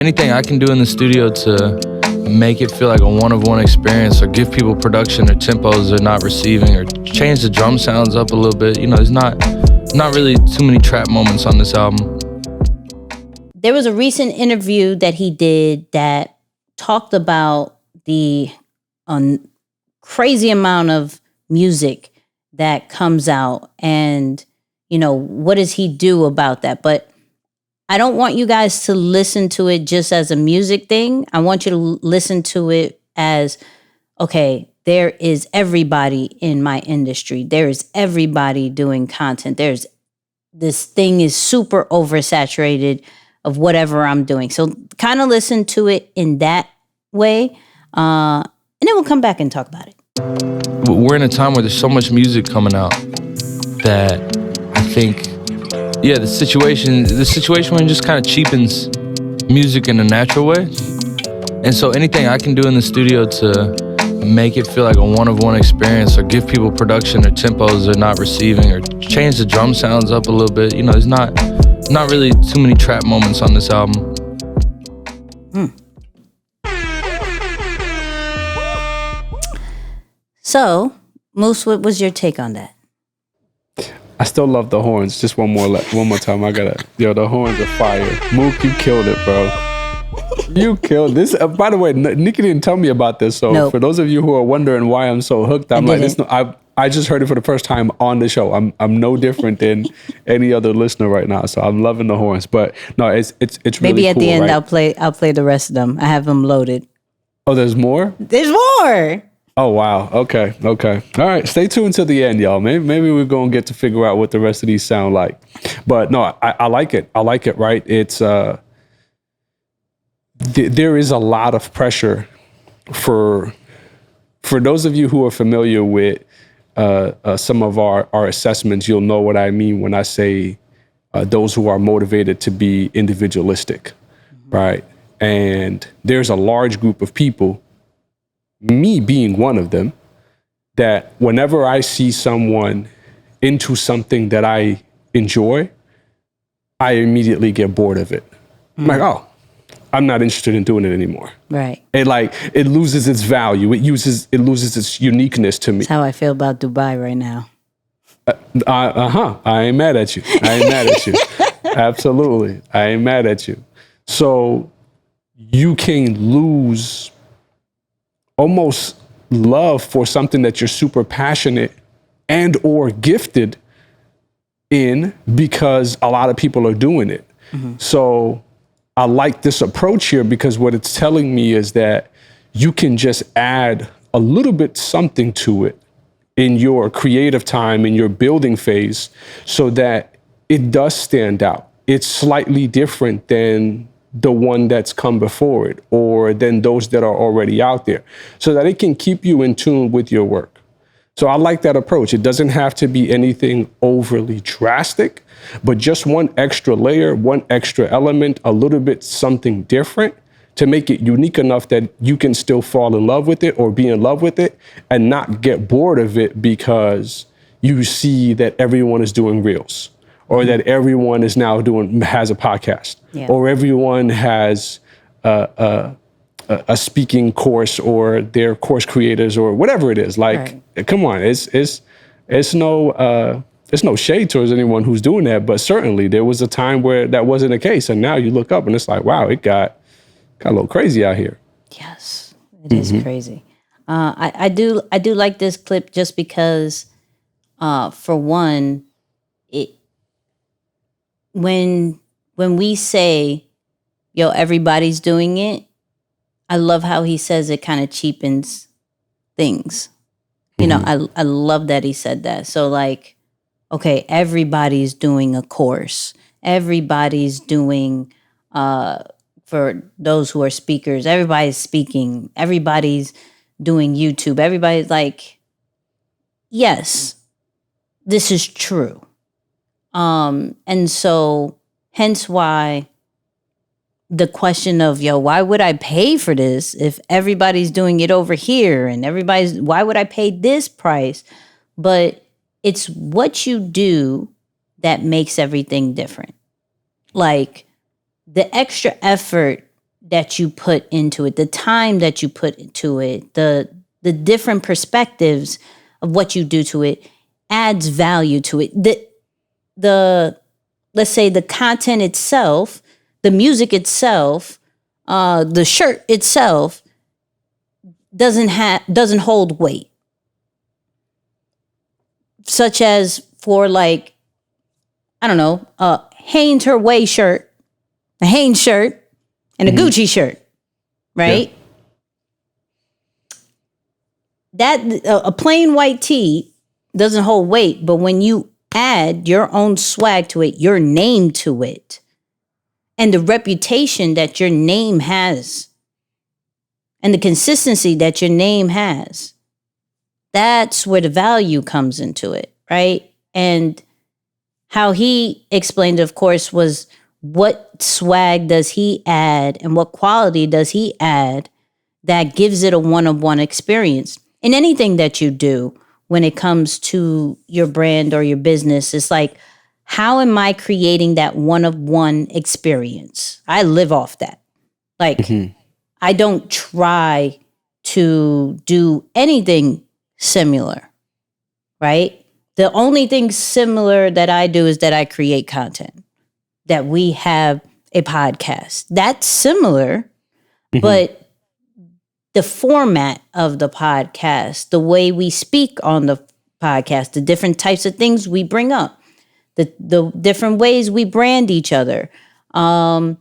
Anything I can do in the studio to make it feel like a one-of-one experience, or give people production or tempos they're not receiving, or change the drum sounds up a little bit. There's not really too many trap moments on this album. There was a recent interview that he did that talked about the crazy amount of music that comes out, and what does he do about that? But I don't want you guys to listen to it just as a music thing. I want you to listen to it as, okay, there is everybody in my industry. There is everybody doing content. This thing is super oversaturated of whatever I'm doing. So kind of listen to it in that way. And then we'll come back and talk about it. We're in a time where there's so much music coming out that I think, the situation just kind of cheapens music in a natural way. And so anything I can do in the studio to make it feel like a one-of-one experience, or give people production or tempos they're not receiving, or change the drum sounds up a little bit. There's not really too many trap moments on this album. So, Moose, what was your take on that? I still love the horns. Just one more time. The horns are fire. Mook, you killed it, bro. You killed this. By the way, Nicky didn't tell me about this. So nope. For those of you who are wondering why I'm so hooked, I'm like, I just heard it for the first time on the show. I'm no different than any other listener right now. So I'm loving the horns. But no, it's really maybe at cool, the end right? I'll play the rest of them. I have them loaded. Oh, there's more? There's more. Oh, wow. Okay. All right. Stay tuned to the end, y'all. Maybe we're going to get to figure out what the rest of these sound like. But no, I like it. I like it, right? It's there is a lot of pressure for those of you who are familiar with some of our assessments. You'll know what I mean when I say those who are motivated to be individualistic, right? And there's a large group of people, me being one of them, that whenever I see someone into something that I enjoy, I immediately get bored of it. I'm like, oh, I'm not interested in doing it anymore. Right. It loses its value. It loses its uniqueness to me. That's how I feel about Dubai right now. I ain't mad at you. Absolutely. I ain't mad at you. So you can lose almost love for something that you're super passionate and or gifted in, because a lot of people are doing it. Mm-hmm. So I like this approach here, because what it's telling me is that you can just add a little bit something to it in your creative time, in your building phase, so that it does stand out. It's slightly different than the one that's come before it, or than those that are already out there, so that it can keep you in tune with your work. So I like that approach. It doesn't have to be anything overly drastic, but just one extra layer, one extra element, a little bit something different to make it unique enough that you can still fall in love with it or be in love with it and not get bored of it because you see that everyone is doing reels, or that everyone is now has a podcast, or everyone has a speaking course, or they're course creators, or whatever it is. Like, come on, it's no shade towards anyone who's doing that, but certainly there was a time where that wasn't the case, and now you look up and it's like, wow, it got a little crazy out here. Yes, it is crazy. I do like this clip just because, for one, when we say, yo, everybody's doing it, I love how he says it kind of cheapens things. You know, I love that he said that. So like, okay, everybody's doing a course. Everybody's doing, for those who are speakers, everybody's speaking. Everybody's doing YouTube. Everybody's like, yes, this is true. And so hence why the question of, yo, why would I pay for this if everybody's doing it over here, and why would I pay this price? But it's what you do that makes everything different. Like, the extra effort that you put into it, the time that you put into it, the different perspectives of what you do to it adds value to it. The let's say the content itself, the music itself, the shirt itself doesn't hold weight. Such as for like, I don't know, a Hanes Her Way shirt, a Hanes shirt, and a Gucci shirt, right? Yeah. That a plain white tee doesn't hold weight, but when you add your own swag to it, your name to it, and the reputation that your name has, and the consistency that your name has, that's where the value comes into it, right? And how he explained, of course, was what swag does he add and what quality does he add that gives it a one-of-one experience. In anything that you do when it comes to your brand or your business, it's like, how am I creating that one-of-one experience? I live off that. Like, I don't try to do anything similar, right? The only thing similar that I do is that I create content, that we have a podcast. That's similar, but the format of the podcast, the way we speak on the podcast, the different types of things we bring up, the different ways we brand each other, the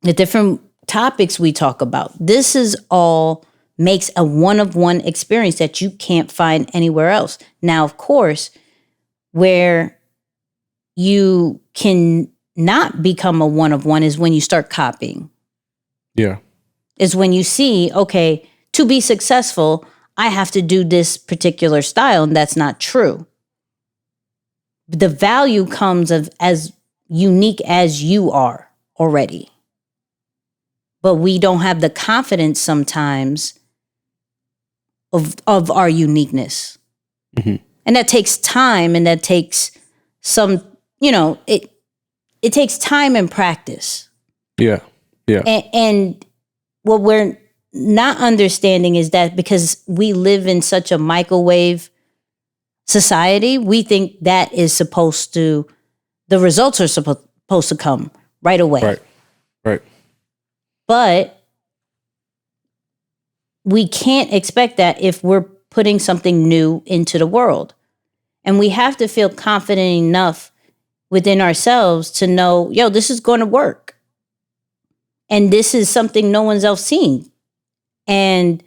different topics we talk about. This is all makes a one-of-one experience that you can't find anywhere else. Now, of course, where you can not become a one-of-one is when you start copying. Yeah. Is when you see, okay, to be successful, I have to do this particular style, and that's not true. The value comes of as unique as you are already. But we don't have the confidence sometimes of our uniqueness. And that takes time, and that takes some, it takes time and practice. Yeah. Yeah. And what we're not understanding is that because we live in such a microwave society, we think that is the results are supposed to come right away. Right. But we can't expect that if we're putting something new into the world. And we have to feel confident enough within ourselves to know, this is going to work. And this is something no one's else seen. And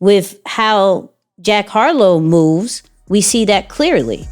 with how Jack Harlow moves, we see that clearly.